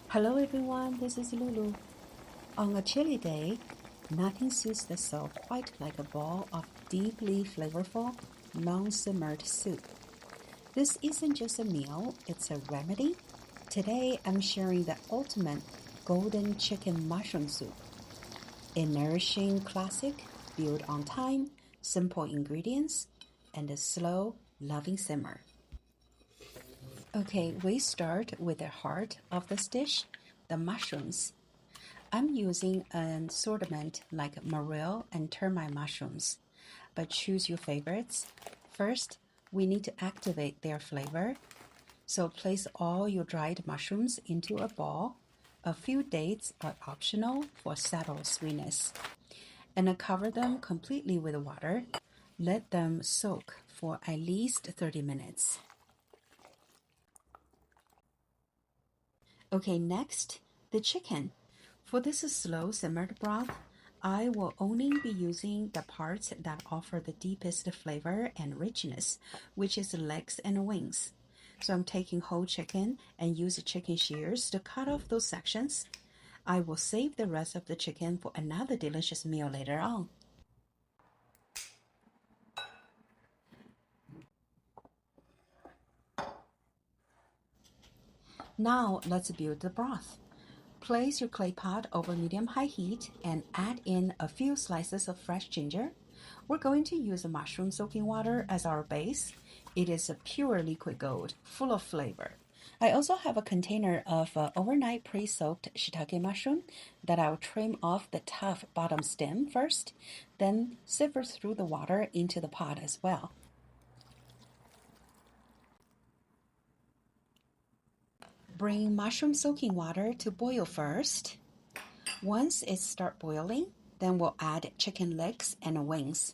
Hello everyone, this is Lulu. On a chilly day, nothing suits the soul quite like a bowl of deeply flavorful, non-simmered soup. This isn't just a meal, it's a remedy. Today, I'm sharing the ultimate golden chicken mushroom soup. A nourishing classic built on time, simple ingredients, and a slow, loving simmer. Okay, we start with the heart of this dish, the mushrooms. I'm using an assortment like morel and termite mushrooms, but choose your favorites. First, we need to activate their flavor. So place all your dried mushrooms into a bowl. A few dates are optional for subtle sweetness. And cover them completely with water. Let them soak for at least 30 minutes. Okay, next, the chicken. For this slow simmered broth, I will only be using the parts that offer the deepest flavor and richness, which is legs and wings. So I'm taking whole chicken and use chicken shears to cut off those sections. I will save the rest of the chicken for another delicious meal later on. Now let's build the broth. Place your clay pot over medium-high heat and add in a few slices of fresh ginger. We're going to use the mushroom soaking water as our base. It is a pure liquid gold, full of flavor. I also have a container of overnight pre-soaked shiitake mushroom that I'll trim off the tough bottom stem first, then sift through the water into the pot as well. Bring mushroom soaking water to boil first. Once it starts boiling, then we'll add chicken legs and wings.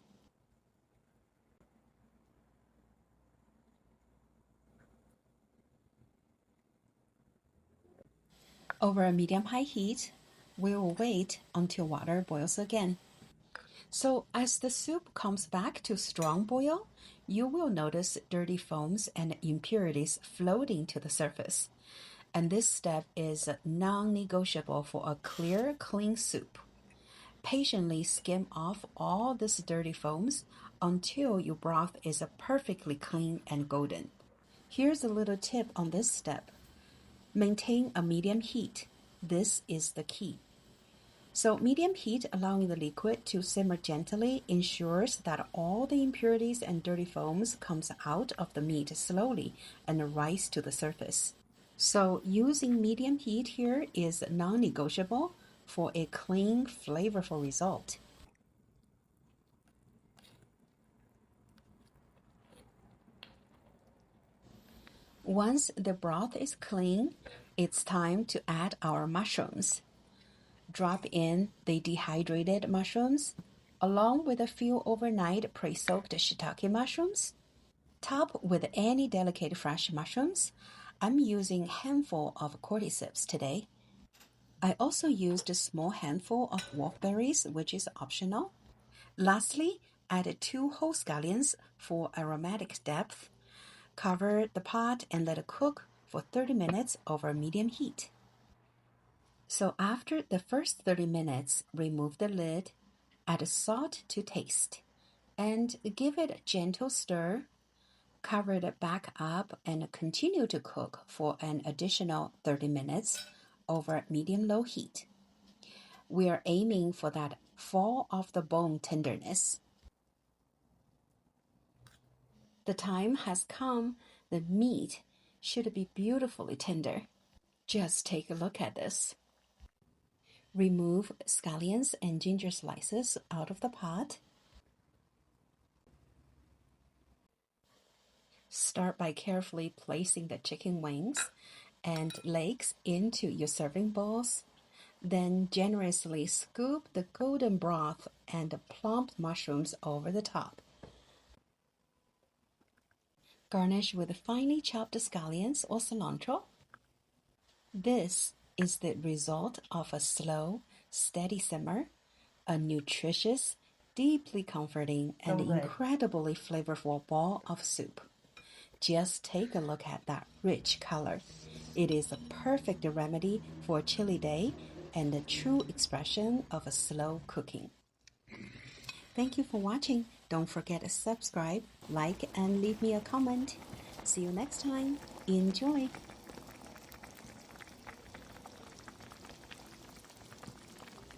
Over a medium-high heat, we will wait until water boils again. So as the soup comes back to strong boil, you will notice dirty foams and impurities floating to the surface. And this step is non-negotiable for a clear, clean soup. Patiently skim off all these dirty foams until your broth is perfectly clean and golden. Here's a little tip on this step. Maintain a medium heat. This is the key. So medium heat allowing the liquid to simmer gently ensures that all the impurities and dirty foams comes out of the meat slowly and rise to the surface. So using medium heat here is non-negotiable for a clean, flavorful result. Once the broth is clean, it's time to add our mushrooms. Drop in the dehydrated mushrooms, along with a few overnight pre-soaked shiitake mushrooms. Top with any delicate fresh mushrooms. I'm using a handful of cordyceps today. I also used a small handful of wolfberries, which is optional. Lastly, add 2 whole scallions for aromatic depth. Cover the pot and let it cook for 30 minutes over medium heat. So after the first 30 minutes, remove the lid, add salt to taste, and give it a gentle stir. Cover it back up and continue to cook for an additional 30 minutes over medium-low heat. We are aiming for that fall off the bone tenderness. The time has come. The meat should be beautifully tender. Just take a look at this. Remove scallions and ginger slices out of the pot. Start by carefully placing the chicken wings and legs into your serving bowls. Then generously scoop the golden broth and plump mushrooms over the top. Garnish with finely chopped scallions or cilantro. This is the result of a slow, steady simmer, a nutritious, deeply comforting, and incredibly flavorful bowl of soup. Just take a look at that rich color. It is a perfect remedy for a chilly day and a true expression of a slow cooking. Thank you for watching. Don't forget to subscribe, like, and leave me a comment. See you next time. Enjoy!